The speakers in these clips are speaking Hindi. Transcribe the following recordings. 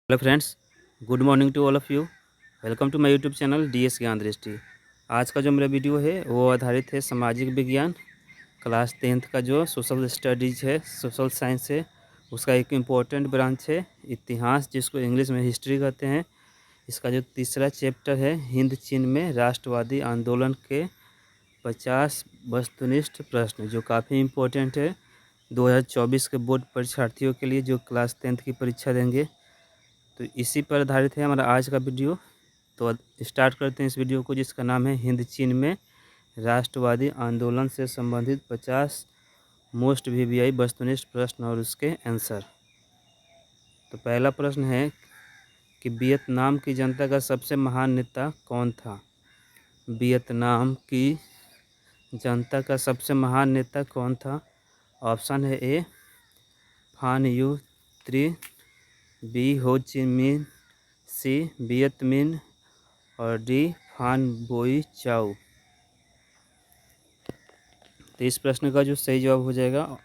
Hello friends, good morning to all of you. Welcome to my YouTube channel DS Gyan Drishti. आज का जो मेरा वीडियो है वो आधारित है सामाजिक विज्ञान क्लास 10th का जो सोशल स्टडीज़ है, सोशल साइंस है, उसका एक इम्पोर्टेंट ब्रांच है इतिहास, जिसको इंग्लिश में हिस्ट्री कहते हैं। इसका जो तीसरा चैप्टर है हिंद चीन में राष्ट्रवादी आंदोलन के 50 वस्तुनिष्ठ प्रश्न, जो काफ़ी इम्पोर्टेंट है 2024 के बोर्ड परीक्षार्थियों के लिए जो क्लास 10th की परीक्षा देंगे। तो इसी पर आधारित है हमारा आज का वीडियो। तो स्टार्ट करते हैं इस वीडियो को, जिसका नाम है हिंद चीन में राष्ट्रवादी आंदोलन से संबंधित 50 मोस्ट वीवीआई वस्तुनिष्ठ प्रश्न और उसके आंसर। तो पहला प्रश्न है कि वियतनाम की जनता का सबसे महान नेता कौन था। वियतनाम की जनता का सबसे महान नेता कौन था। ऑप्शन है ए फान यू त्री, बी हो ची मिन, सी वियत मिन और डी फान बोई चाओ। तो इस प्रश्न का जो सही जवाब हो जाएगा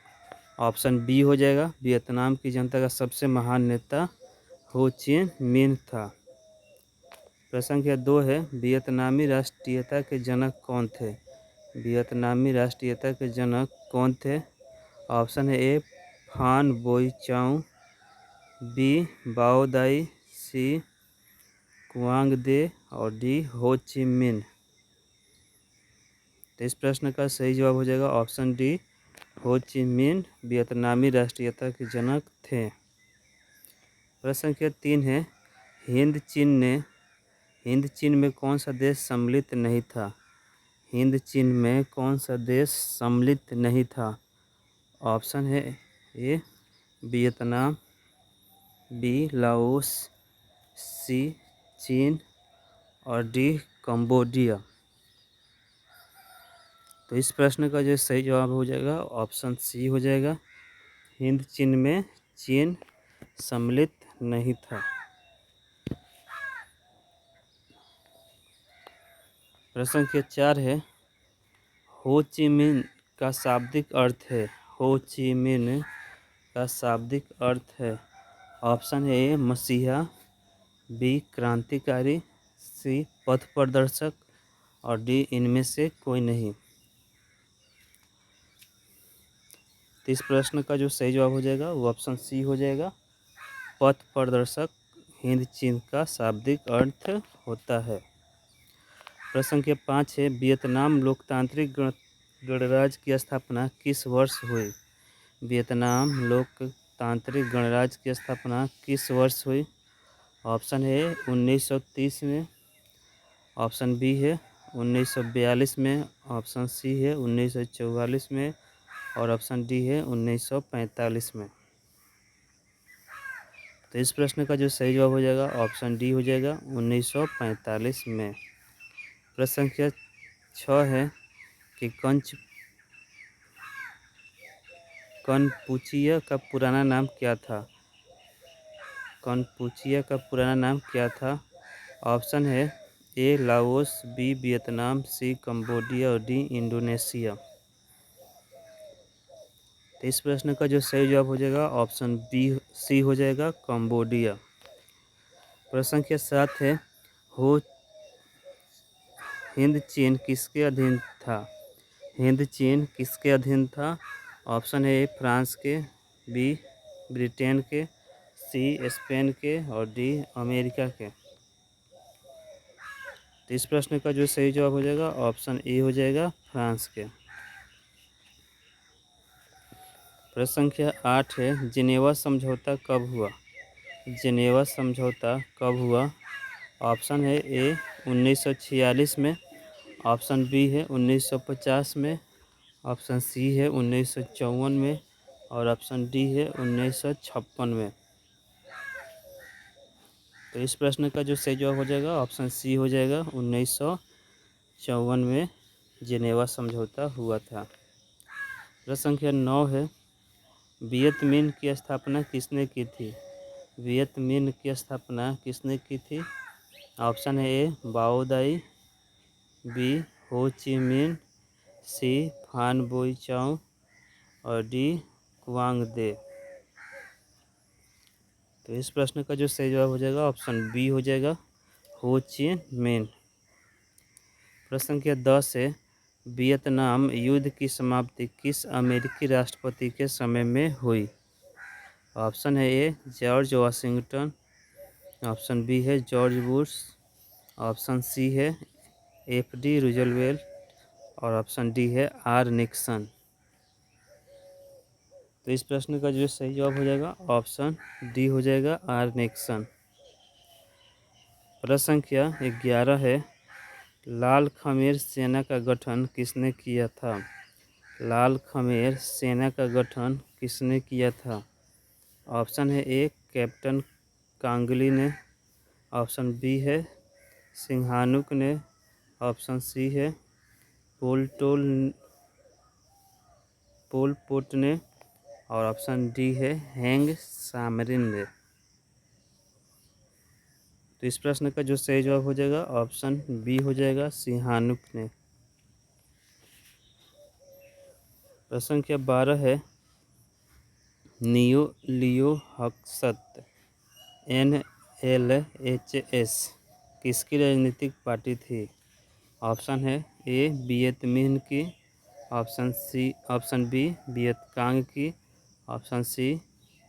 ऑप्शन बी हो जाएगा। वियतनाम की जनता का सबसे महान नेता हो ची मिन था। प्रश्न संख्या 2 है वियतनामी राष्ट्रीयता के जनक कौन थे। वियतनामी राष्ट्रीयता के जनक कौन थे। ऑप्शन है ए फान बोई चाओ, बी बाओ दाई, सी कुआंग दे और डी हो ची मिन। तो इस प्रश्न का सही जवाब हो जाएगा ऑप्शन डी हो ची मिन वियतनामी राष्ट्रीयता के जनक थे। प्रश्न संख्या 3 है हिंद चीन में कौन सा देश सम्मिलित नहीं था। हिंद चीन में कौन सा देश सम्मिलित नहीं था। ऑप्शन है ए वियतनाम, बी लाओस, सी चीन और डी कंबोडिया। तो इस प्रश्न का जो सही जवाब हो जाएगा ऑप्शन सी हो जाएगा। हिंद चीन में चीन सम्मिलित नहीं था। प्रश्न संख्या 4 है हो ची मिन का शाब्दिक अर्थ है। हो ची मिन का शाब्दिक अर्थ है। ऑप्शन है ए मसीहा, बी क्रांतिकारी, सी पथ प्रदर्शक और डी इनमें से कोई नहीं। तो इस प्रश्न का जो सही जवाब हो जाएगा वो ऑप्शन सी हो जाएगा। पथ प्रदर्शक हिंद चीन का शाब्दिक अर्थ होता है। प्रश्न संख्या 5 है वियतनाम लोकतांत्रिक गणराज्य की स्थापना किस वर्ष हुई। वियतनाम लोकतांत्रिक गणराज्य की स्थापना किस वर्ष हुई। ऑप्शन है 1930 में, ऑप्शन बी है 1942 में, ऑप्शन सी है 1944 में और ऑप्शन डी है 1945 में। तो इस प्रश्न का जो सही जवाब हो जाएगा ऑप्शन डी हो जाएगा 1945 में। प्रश्न संख्या 6 है कि कनपुचिया का पुराना नाम क्या था। कनपुचिया का पुराना नाम क्या था। ऑप्शन है A Laos, B Vietnam, C Cambodia और डी इंडोनेशिया। तो इस प्रश्न का जो सही जवाब हो जाएगा ऑप्शन बी सी हो जाएगा कंबोडिया। प्रश्न संख्या 7 है हो हिंद चीन किसके अधीन था। हिंद चीन किसके अधीन था। ऑप्शन है ए फ्रांस के, बी ब्रिटेन के, सी स्पेन के और डी अमेरिका के। तो इस प्रश्न का जो सही जवाब हो जाएगा ऑप्शन ए हो जाएगा फ्रांस के। प्रश्न संख्या 8 है जिनेवा समझौता कब हुआ। जिनेवा समझौता कब हुआ। ऑप्शन है ए 1946 में, ऑप्शन बी है 1950 में, ऑप्शन सी है 1954 में और ऑप्शन डी है 1956 में। तो इस प्रश्न का जो सही जवाब हो जाएगा ऑप्शन सी हो जाएगा 1954 में जिनेवा समझौता हुआ था। प्रश्न संख्या 9 है वियत मिन की स्थापना किसने की थी। वियत मिन की स्थापना किसने की थी। ऑप्शन है ए बाओ दाई, बी हो ची मिन, सी फान बोई चाओ और डी कुआंग दे। तो इस प्रश्न का जो सही जवाब हो जाएगा ऑप्शन बी हो जाएगा, हो ची मिन। प्रश्न संख्या 10 है, वियतनाम युद्ध की समाप्ति किस अमेरिकी राष्ट्रपति के समय में हुई? ऑप्शन है A George Washington, option B है जॉर्ज बुश, ऑप्शन सी है एफ.डी. रूजवेल्ट और ऑप्शन डी है आर निक्सन। तो इस प्रश्न का जो सही जवाब हो जाएगा ऑप्शन डी हो जाएगा, आर निक्सन। प्रश्न संख्या 11 है, लाल खमेर सेना का गठन किसने किया था? लाल खमेर सेना का गठन किसने किया था? ऑप्शन है ए कैप्टन कांगली ने, ऑप्शन बी है सिंहानुक ने, ऑप्शन सी है पोल पोट ने और ऑप्शन डी है हैंग सामरिन ने। तो इस प्रश्न का जो सही जवाब हो जाएगा ऑप्शन बी हो जाएगा, सिंहानुक ने। प्रश्न संख्या 12 है, नियो लियो हक्सत NLHS किसकी राजनीतिक पार्टी थी? ऑप्शन है ए वियत मिन्ह की, ऑप्शन बी वियतकांग की, ऑप्शन सी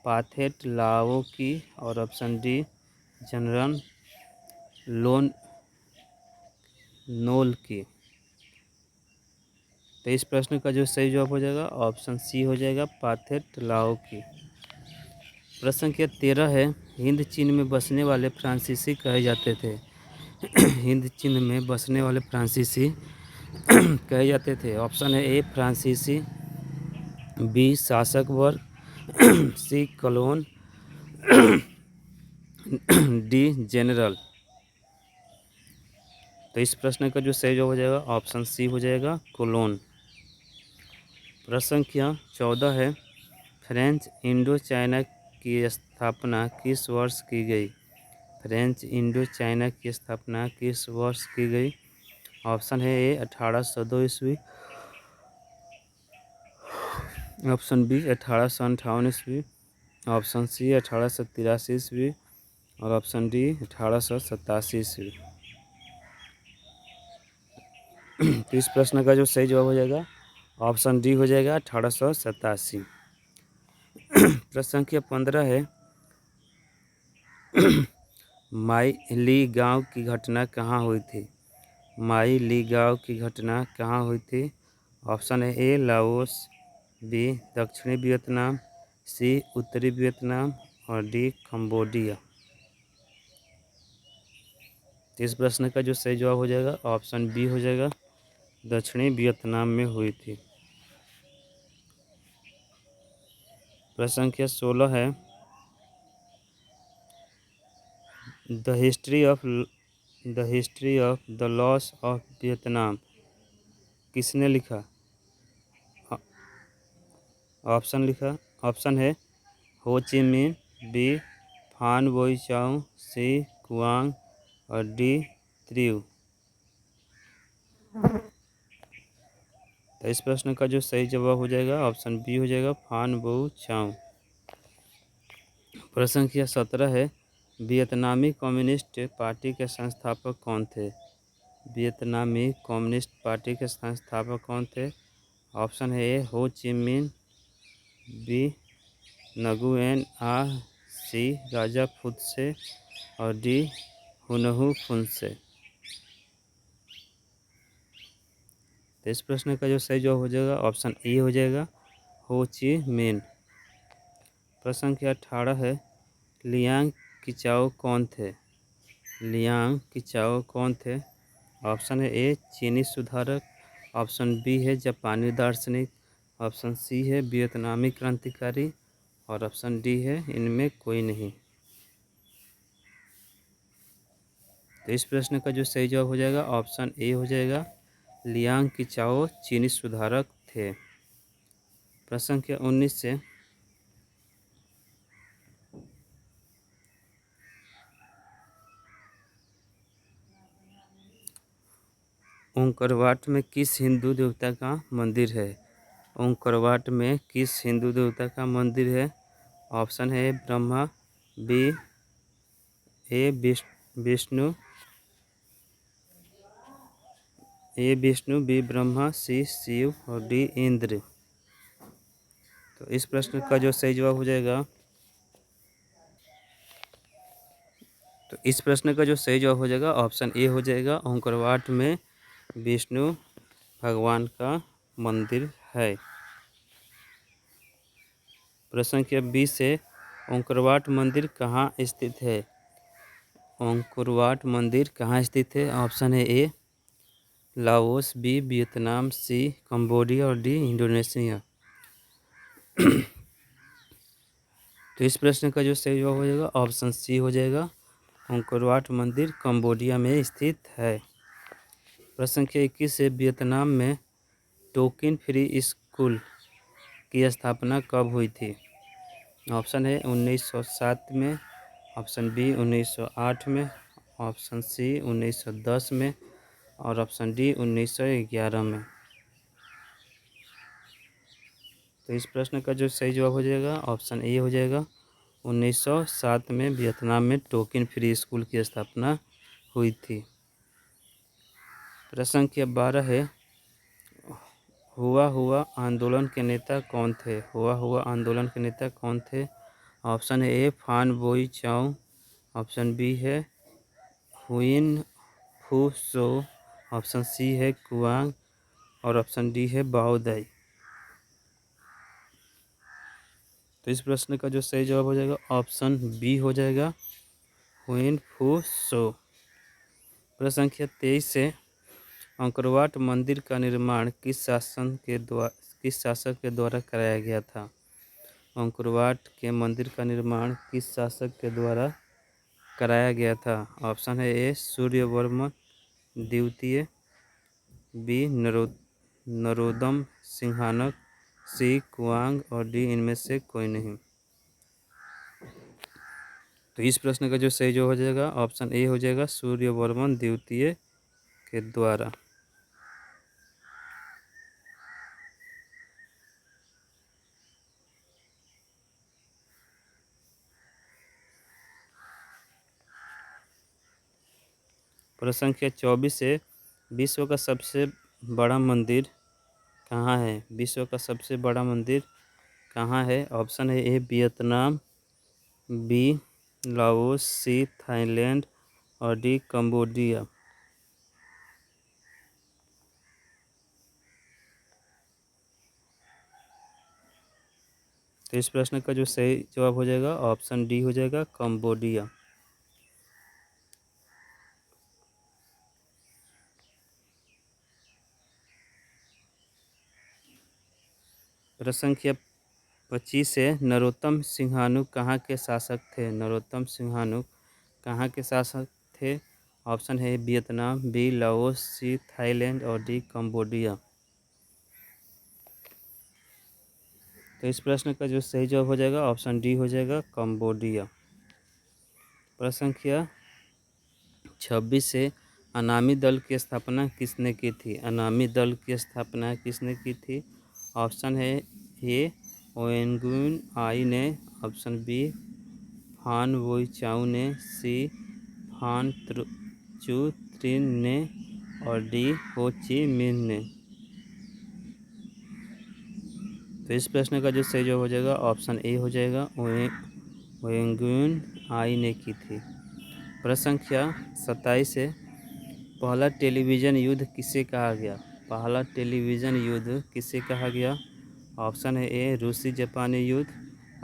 पाथेट लाओ की और option D general Lon Nol की। तो इस प्रश्न का जो सही जवाब हो जाएगा ऑप्शन सी हो जाएगा, पाथेट लाओ की। प्रश्न संख्या 13 है, हिंद चीन में बसने वाले फ्रांसीसी कहे जाते थे। हिंद चीन में बसने वाले फ्रांसीसी कहे जाते थे। ऑप्शन है ए फ्रांसीसी, बी शासक वर्ग, सी कलोन, डी जनरल। तो इस प्रश्न का जो सही जवाब हो जाएगा ऑप्शन सी हो जाएगा, कोलोन। प्रश्न संख्या 14 है, फ्रेंच इंडो चाइना की स्थापना किस वर्ष की गई? फ्रेंच इंडो चाइना की स्थापना किस वर्ष की गई? ऑप्शन है ए 1802 ईस्वी, ऑप्शन बी 1858 ईस्वी, ऑप्शन सी 1883 ईस्वी और ऑप्शन डी 1887 ईस्वी। तो इस प्रश्न का जो सही जवाब हो जाएगा ऑप्शन डी हो जाएगा, 1887। प्रश्न संख्या 15 है, माई ली गांव की घटना कहाँ हुई थी? माई ली गांव की घटना कहाँ हुई थी? ऑप्शन है ए लाओस, बी दक्षिणी वियतनाम, सी उत्तरी वियतनाम और डी कंबोडिया। तो इस प्रश्न का जो सही जवाब हो जाएगा ऑप्शन बी हो जाएगा, दक्षिणी वियतनाम में हुई थी। प्रश्न संख्या 16 है, the history of the loss of Vietnam किसने लिखा? ऑप्शन है हो ची मिन, बी फान बोई चाओ, सी कुआंग और डी त्रिउ। तो इस प्रश्न का जो सही जवाब हो जाएगा ऑप्शन बी हो जाएगा, फान बोई चाओ। प्रश्न संख्या 17 है, वियतनामी कम्युनिस्ट पार्टी के संस्थापक कौन थे? वियतनामी कम्युनिस्ट पार्टी के संस्थापक कौन थे? ऑप्शन है ए हो ची मिन, बी नगुएन आ, सी राजा फुत्से और डी हुनहु फुनसे। तो इस प्रश्न का जो सही जवाब हो जाएगा ऑप्शन ए हो जाएगा, हो ची मिन। प्रश्न संख्या 18 है, लियांग किचाओ कौन थे? लियांग किचाओ कौन थे? ऑप्शन है ए चीनी सुधारक, ऑप्शन बी है जापानी दार्शनिक, ऑप्शन सी है वियतनामी क्रांतिकारी और ऑप्शन डी है इनमें कोई नहीं। तो इस प्रश्न का जो सही जवाब हो जाएगा ऑप्शन ए हो जाएगा, लियांग किचाओ चीनी सुधारक थे। प्रश्न संख्या 19 से, ओंकरवाट में किस हिंदू देवता का मंदिर है? ओंकरवाट में किस हिंदू देवता का मंदिर है? ऑप्शन है ब्रह्मा, बी ए विष्णु, बी ब्रह्मा, सी शिव और डी इंद्र। तो इस प्रश्न का जो सही जवाब हो जाएगा, ऑप्शन ए हो जाएगा, ओंकारवाट में विष्णु भगवान का मंदिर है। प्रश्न संख्या 20 है, ओंकारवाट मंदिर कहाँ स्थित है? ओंकारवाट मंदिर कहाँ स्थित है? ऑप्शन है A Laos, B Vietnam, C Cambodia और डी इंडोनेशिया। तो इस प्रश्न का जो सही जवाब हो जाएगा ऑप्शन सी हो जाएगा, ओंकारवाट मंदिर कंबोडिया में स्थित है। प्रश्न संख्या 21 है, वियतनाम में टोकन फ्री स्कूल की स्थापना कब हुई थी? ऑप्शन है 1907 में, ऑप्शन बी 1908 में, ऑप्शन सी 1910 में और ऑप्शन डी 1911 में। तो इस प्रश्न का जो सही जवाब हो जाएगा ऑप्शन ए हो जाएगा, 1907 में वियतनाम में टोकन फ्री स्कूल की स्थापना हुई थी। प्रश्न संख्या 12 है, हुआ आंदोलन के नेता कौन थे? हुआ आंदोलन के नेता कौन थे? ऑप्शन है ए फान बोई चाओ, ऑप्शन बी है हुइन फू सो, ऑप्शन सी है कुआंग और ऑप्शन डी है बाओ दाई। तो इस प्रश्न का जो सही जवाब हो जाएगा ऑप्शन बी हो जाएगा, हुइन फू सो। प्रश्न संख्या 23 से, ओंकारवाट मंदिर का निर्माण किस शासक के द्वारा कराया गया था? ओंकारवाट के मंदिर का निर्माण किस शासक के द्वारा कराया गया था? ऑप्शन है ए सूर्यवर्मन द्वितीय, बी नरोदम सिंहानक, सी कुआंग और डी इनमें से कोई नहीं। तो इस प्रश्न का जो सही जो हो जाएगा ऑप्शन ए हो जाएगा, सूर्यवर्मन द्वितीय के द्वारा। प्रश्न संख्या 24 है, विश्व का सबसे बड़ा मंदिर कहाँ है? विश्व का सबसे बड़ा मंदिर कहाँ है? ऑप्शन है A Vietnam, B Laos, C Thailand और डी कंबोडिया। तो इस प्रश्न का जो सही जवाब हो जाएगा ऑप्शन डी हो जाएगा, कंबोडिया। प्रश्न संख्या 25 है, नरोत्तम सिंहानुक कहाँ के शासक थे? नरोत्तम सिंहानुक कहाँ के शासक थे? ऑप्शन है Vietnam, B Laos, C Thailand और डी कंबोडिया। तो इस प्रश्न का जो सही जवाब हो जाएगा ऑप्शन डी हो जाएगा, कंबोडिया। प्रश्न संख्या 26 से, अनामी दल की स्थापना किसने की थी? अनामी दल की स्थापना किसने की थी? ऑप्शन है ए ओएनगुन आई ने, ऑप्शन बी फान वोई चाउ ने, सी फान चू त्रिन ने और डी हो ची मिन ने। तो इस प्रश्न का जो सही जवाब हो जाएगा ऑप्शन ए हो जाएगा, ओएनगुन आई ने की थी। प्रश्न संख्या 27 है, पहला टेलीविज़न युद्ध किसे कहा गया? पहला टेलीविज़न युद्ध किसे कहा गया? ऑप्शन है ए रूसी जापानी युद्ध,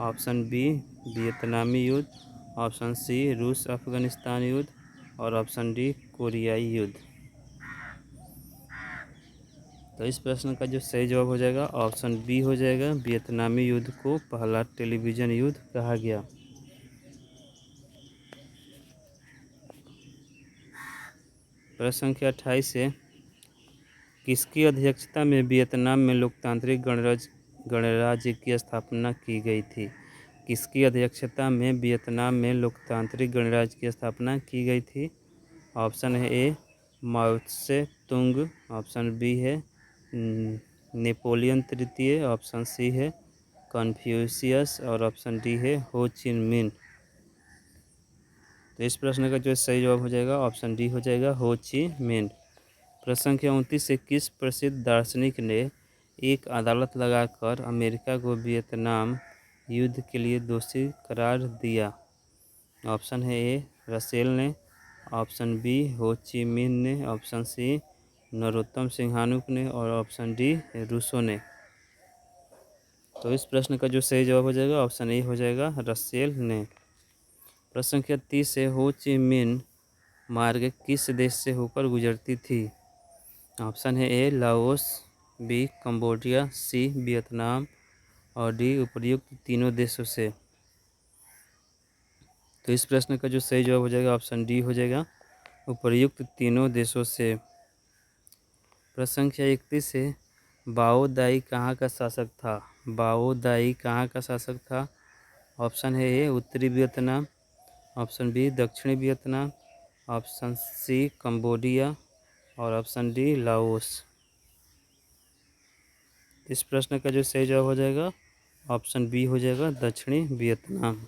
ऑप्शन बी वियतनामी युद्ध, ऑप्शन सी रूस अफगानिस्तान युद्ध और ऑप्शन डी कोरियाई युद्ध। तो इस प्रश्न का जो सही जवाब हो जाएगा ऑप्शन बी हो जाएगा, वियतनामी युद्ध को पहला टेलीविज़न युद्ध कहा गया। प्रश्न संख्या 28 है, किसकी अध्यक्षता में वियतनाम में लोकतांत्रिक गणराज्य की स्थापना की गई थी? किसकी अध्यक्षता में वियतनाम में लोकतांत्रिक गणराज्य की स्थापना की गई थी? ऑप्शन है ए माओ त्से तुंग, ऑप्शन बी है नेपोलियन तृतीय, ऑप्शन सी है कन्फ्यूशियस और ऑप्शन डी है हो चिन मिन। तो इस प्रश्न का जो सही जवाब हो जाएगा ऑप्शन डी हो जाएगा हो ची मिन्ह। प्रश्न संख्या 29 से किस प्रसिद्ध दार्शनिक ने एक अदालत लगाकर अमेरिका को वियतनाम युद्ध के लिए दोषी करार दिया? ऑप्शन है ए रसेल ने, ऑप्शन बी हो ची मिन्ह ने, ऑप्शन सी नरोत्तम सिंहानुक ने और ऑप्शन डी रूसो ने। तो इस प्रश्न का जो सही जवाब हो जाएगा ऑप्शन ए हो जाएगा रसेल ने। प्रश्न संख्या 30 से हो ची मिन्ह मार्ग किस देश से होकर गुजरती थी? ऑप्शन है A Laos, B Cambodia, C Vietnam और डी उपर्युक्त तीनों देशों से। तो इस प्रश्न का जो सही जवाब हो जाएगा ऑप्शन डी हो जाएगा उपर्युक्त तीनों देशों से। प्रश्न संख्या 31 से बाओ दाई कहाँ का शासक था? बाओ दाई कहाँ का शासक था? ऑप्शन है ए उत्तरी वियतनाम, ऑप्शन बी दक्षिणी वियतनाम, ऑप्शन सी कंबोडिया और ऑप्शन डी लाओस। इस प्रश्न का जो सही जवाब हो जाएगा ऑप्शन बी हो जाएगा दक्षिणी वियतनाम।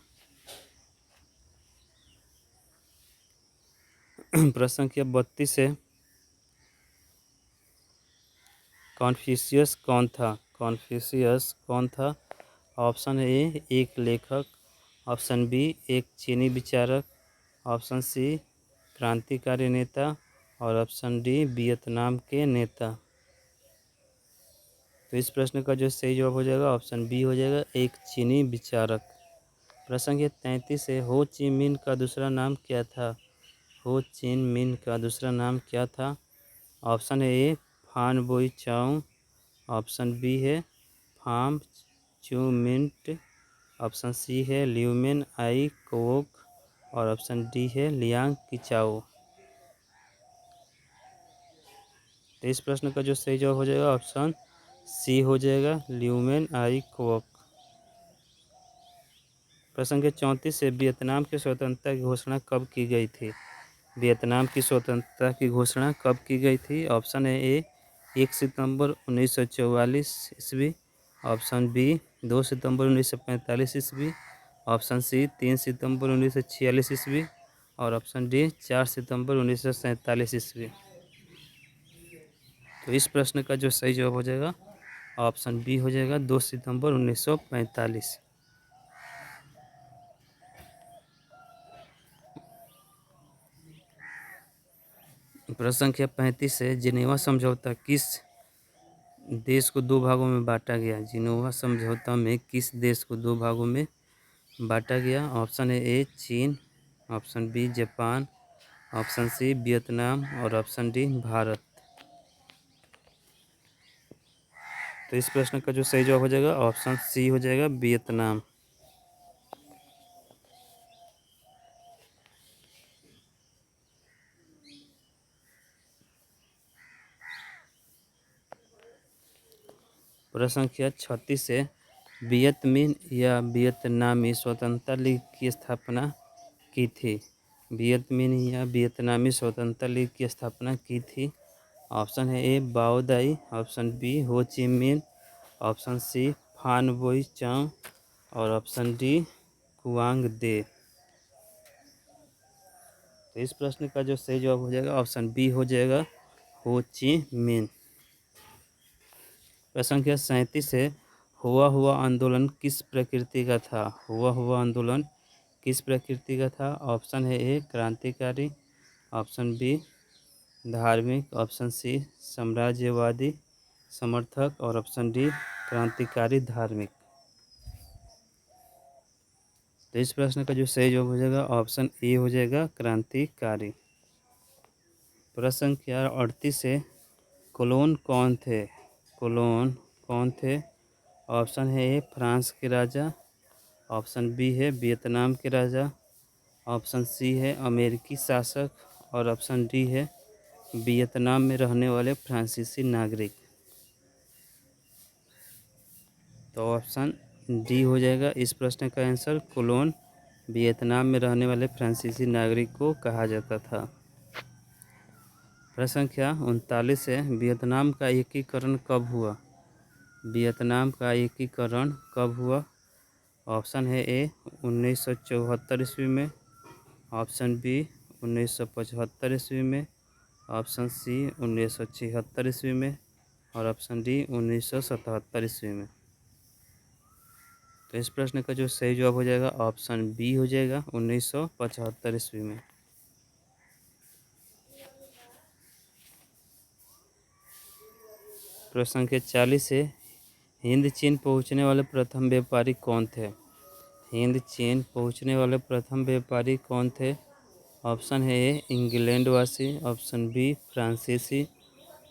प्रश्न संख्या 32 से कॉन्फ्यूशियस कौन था? कॉन्फ्यूशियस कौन था? ऑप्शन ए एक लेखक, ऑप्शन बी एक चीनी विचारक, ऑप्शन सी क्रांतिकारी नेता और ऑप्शन डी वियतनाम के नेता। तो इस प्रश्न का जो सही जवाब हो जाएगा ऑप्शन बी हो जाएगा एक चीनी विचारक। प्रश्न संख्या 33 से हो ची मिन्ह का दूसरा नाम क्या था? हो ची मिन्ह का दूसरा नाम क्या था? ऑप्शन है ए फान बोई चाउ, ऑप्शन बी है फाम चू मिंट, ऑप्शन सी है ल्यूमेन आई कोक और ऑप्शन डी है लियांग किचाओ। तो इस प्रश्न का जो सही जवाब हो जाएगा ऑप्शन सी हो जाएगा ल्यूमेन आई कोक। प्रश्न संख्या 34 से वियतनाम की स्वतंत्रता की घोषणा कब की गई थी? वियतनाम की स्वतंत्रता की घोषणा कब की गई थी? ऑप्शन है ए 1 सितंबर 1944 ईस्वी, ऑप्शन बी 2 सितंबर 1945 ईस्वी, ऑप्शन सी 3 सितंबर 1946 ईस्वी और ऑप्शन डी 4 सितंबर 1947 ईस्वी। तो इस प्रश्न का जो सही जवाब हो जाएगा ऑप्शन बी हो जाएगा 2 सितंबर 1945। प्रश्न संख्या 35 से जिनेवा समझौता किस देश को दो भागों में बांटा गया? जिनेवा समझौता में किस देश को दो भागों में बांटा गया? ऑप्शन है ए चीन, option B Japan, option C Vietnam और ऑप्शन डी भारत। तो इस प्रश्न का जो सही जवाब हो जाएगा ऑप्शन सी हो जाएगा वियतनाम। प्रश्न संख्या 36 से वियतमिन या वियतनामी स्वतंत्रता लीग की स्थापना की थी? वियतमिन या वियतनामी स्वतंत्रता लीग की स्थापना की थी? ऑप्शन है ए बाओ दाई, ऑप्शन बी हो ची मिन्ह, ऑप्शन सी फान बोई चाउ और ऑप्शन डी कुआंग दे। तो इस प्रश्न का जो सही जवाब हो जाएगा ऑप्शन बी हो जाएगा हो ची मिन्ह। प्रश्न संख्या 37 से हुआ आंदोलन किस प्रकृति का था? हुआ आंदोलन किस प्रकृति का था? ऑप्शन है ए क्रांतिकारी, ऑप्शन बी धार्मिक, ऑप्शन सी साम्राज्यवादी समर्थक और ऑप्शन डी क्रांतिकारी धार्मिक। तो इस प्रश्न का जो सही जवाब हो जाएगा ऑप्शन ए हो जाएगा क्रांतिकारी। प्रश्न संख्या 38 से कोलोन कौन थे? कोलोन कौन थे? ऑप्शन है ए फ्रांस के राजा, ऑप्शन बी है वियतनाम के राजा, ऑप्शन सी है अमेरिकी शासक और ऑप्शन डी है वियतनाम में रहने वाले फ्रांसीसी नागरिक। तो ऑप्शन डी हो जाएगा इस प्रश्न का आंसर कोलोन वियतनाम में रहने वाले फ्रांसीसी नागरिक को कहा जाता था। प्रश्न संख्या 39 से वियतनाम का एकीकरण कब हुआ? वियतनाम का एकीकरण कब हुआ? ऑप्शन है ए 1974 ईस्वी में, ऑप्शन बी 1975 ईस्वी में, ऑप्शन सी 1976 ईस्वी में और ऑप्शन डी 1977 ईस्वी में। तो इस प्रश्न का जो सही जवाब हो जाएगा ऑप्शन बी हो जाएगा 1975 ईस्वी में। प्रश्न संख्या 40 है, हिंद चीन पहुंचने वाले प्रथम व्यापारी कौन थे? हिंद चीन पहुंचने वाले प्रथम व्यापारी कौन थे? ऑप्शन है ए इंग्लैंड वासी, ऑप्शन बी फ्रांसीसी,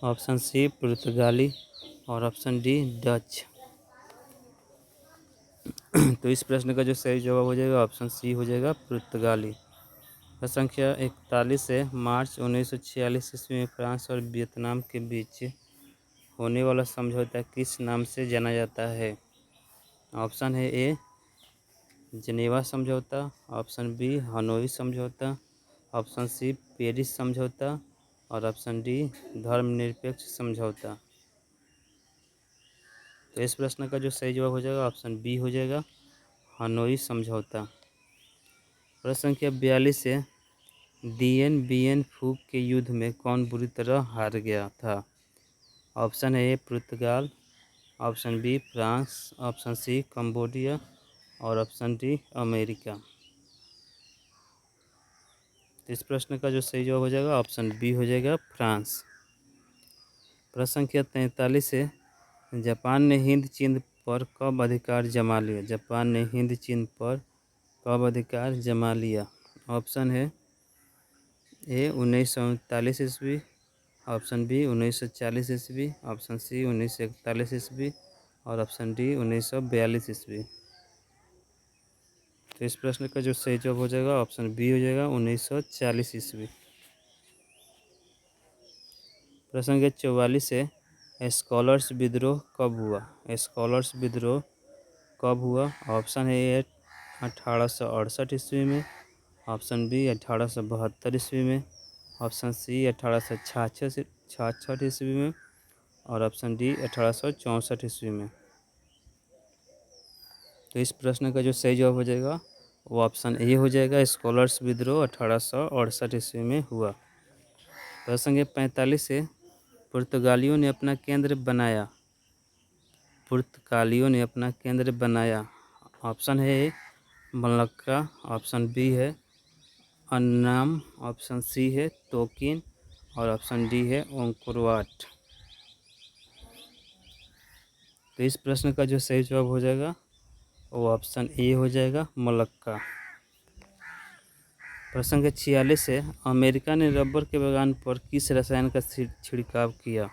ऑप्शन सी पुर्तगाली और ऑप्शन डी डच। तो इस प्रश्न का जो सही जवाब हो जाएगा ऑप्शन सी हो जाएगा पुर्तगाली। प्रश्न संख्या 41 है, मार्च 1946 ईस्वी में फ्रांस और वियतनाम के बीच होने वाला समझौता किस नाम से जाना जाता है? ऑप्शन है ए जिनेवा समझौता, ऑप्शन बी हनोई समझौता, ऑप्शन सी पेरिस समझौता और ऑप्शन डी धर्मनिरपेक्ष समझौता। तो इस प्रश्न का जो सही जवाब हो जाएगा ऑप्शन बी हो जाएगा हनोई समझौता। प्रश्न संख्या 42 है, दिएन बिएन फू के युद्ध में कौन बुरी तरह हार गया था? ऑप्शन ए पुर्तगाल, option B France, option C Cambodia और ऑप्शन डी अमेरिका। तो इस प्रश्न का जो सही जवाब हो जाएगा ऑप्शन बी हो जाएगा फ्रांस। प्रश्न संख्या 43 है, जापान ने हिंद चीन पर कब अधिकार जमा लिया? जापान ने हिंद चीन पर कब अधिकार जमा लिया? ऑप्शन है ए 1939 ईस्वी, ऑप्शन बी 1940 ईस्वी, ऑप्शन सी 1941 ईस्वी और ऑप्शन डी 1942 ईस्वी। तो इस प्रश्न का जो सही जवाब हो जाएगा ऑप्शन बी हो जाएगा 1940 ईस्वी। प्रश्न संख्या 44 है, स्कॉलर्स विद्रोह कब हुआ? स्कॉलर्स विद्रोह कब हुआ? ऑप्शन है 1868 ईस्वी में, ऑप्शन बी 1872 ईस्वी में, ऑप्शन सी 1866 ईस्वी में और ऑप्शन डी 1864 ईस्वी में। तो इस प्रश्न का जो सही जवाब हो जाएगा वो ऑप्शन ए हो जाएगा, स्कॉलर्स विद्रोह 1868 ईस्वी में हुआ। प्रश्न संख्या 45 है, पुर्तगालियों ने अपना केंद्र बनाया। पुर्तगालियों ने अपना केंद्र बनाया। ऑप्शन है ए मलक्का, ऑप्शन बी है अन्नाम, ऑप्शन सी है तोकिन और ऑप्शन डी है ओंकुरवाट। तो इस प्रश्न का जो सही जवाब हो जाएगा वो ऑप्शन ए हो जाएगा मलक्का। प्रश्न संख्या 46 है, अमेरिका ने रबर के बागान पर किस रसायन का छिड़काव किया?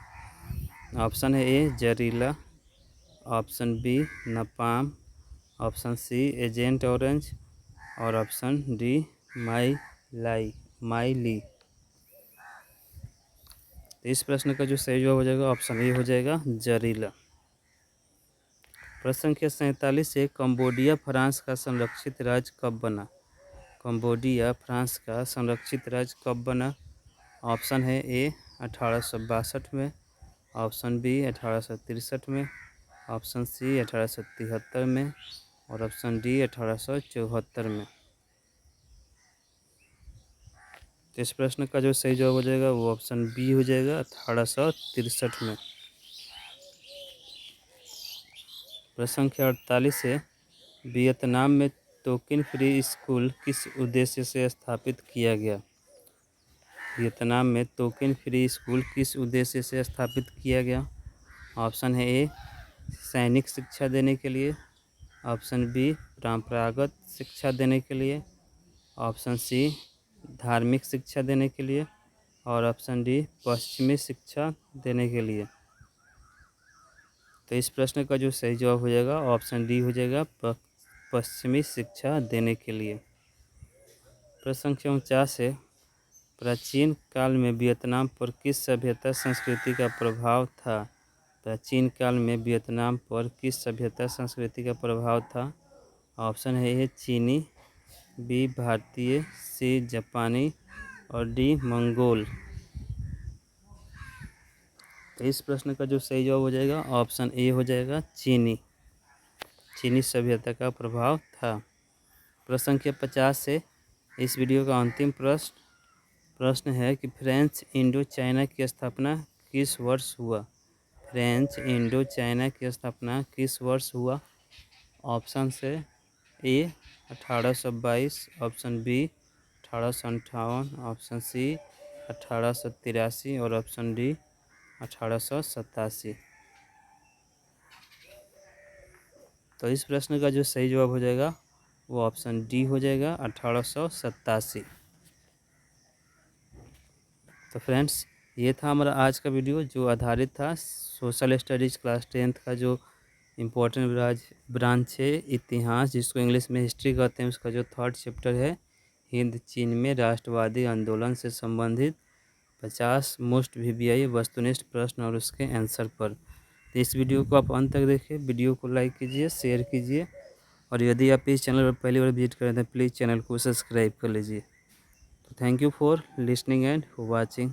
ऑप्शन है ए जहरीला, option B napalm, option C agent orange और ऑप्शन डी माइली। तो इस प्रश्न का जो सही जवाब हो जाएगा ऑप्शन ए हो जाएगा जहरीला। प्रश्न संख्या 47 है, कंबोडिया फ्रांस का संरक्षित राज्य कब बना? कंबोडिया फ्रांस का संरक्षित राज्य कब बना? ऑप्शन है ए 1862 में, ऑप्शन बी 1863 में, ऑप्शन सी 1873 में और ऑप्शन डी 1874 में। तो इस प्रश्न का जो सही जवाब हो जाएगा वो ऑप्शन बी हो जाएगा 1863 में। प्रश्न संख्या 48 है, वियतनाम में टोकन फ्री स्कूल किस उद्देश्य से स्थापित किया गया? वियतनाम में टोकन फ्री स्कूल किस उद्देश्य से स्थापित किया गया? ऑप्शन है ए सैनिक शिक्षा देने के लिए, ऑप्शन बी परंपरागत शिक्षा देने के लिए, ऑप्शन सी धार्मिक शिक्षा देने के लिए और ऑप्शन डी पश्चिमी शिक्षा देने के लिए। तो इस प्रश्न का जो सही जवाब हो जाएगा ऑप्शन डी हो जाएगा पश्चिमी शिक्षा देने के लिए। प्रश्न संख्या 49 है, प्राचीन काल में वियतनाम पर किस सभ्यता संस्कृति का प्रभाव था? प्राचीन काल में वियतनाम पर किस सभ्यता संस्कृति का प्रभाव था? ऑप्शन है ए चीनी, बी भारतीय, सी जापानी और डी मंगोल। तो इस प्रश्न का जो सही जवाब हो जाएगा ऑप्शन ए हो जाएगा चीनी सभ्यता का प्रभाव था। प्रश्न संख्या 50 से इस वीडियो का अंतिम प्रश्न है कि फ्रेंच इंडो चाइना की स्थापना किस वर्ष हुआ। फ्रेंच इंडो चाइना की स्थापना किस वर्ष हुआ। ऑप्शन से ए 1822, ऑप्शन बी 1858, ऑप्शन सी 1883 और ऑप्शन डी 1887। तो इस प्रश्न का जो सही जवाब हो जाएगा वो ऑप्शन डी हो जाएगा, 1887। तो फ्रेंड्स, ये था हमारा आज का वीडियो जो आधारित था सोशल स्टडीज़ क्लास 10th का जो इम्पोर्टेंट ब्रांच है इतिहास, जिसको इंग्लिश में हिस्ट्री कहते हैं, उसका जो 3rd चैप्टर है हिंद चीन में राष्ट्रवादी आंदोलन से संबंधित 50 मोस्ट वीवीआई वस्तुनिष्ठ प्रश्न और उसके आंसर पर। तो इस वीडियो को आप अंत तक देखिए, वीडियो को लाइक कीजिए, शेयर कीजिए, और यदि आप इस चैनल पर पहली बार विजिट करें तो प्लीज़ चैनल को सब्सक्राइब कर लीजिए। तो thank you for listening and watching.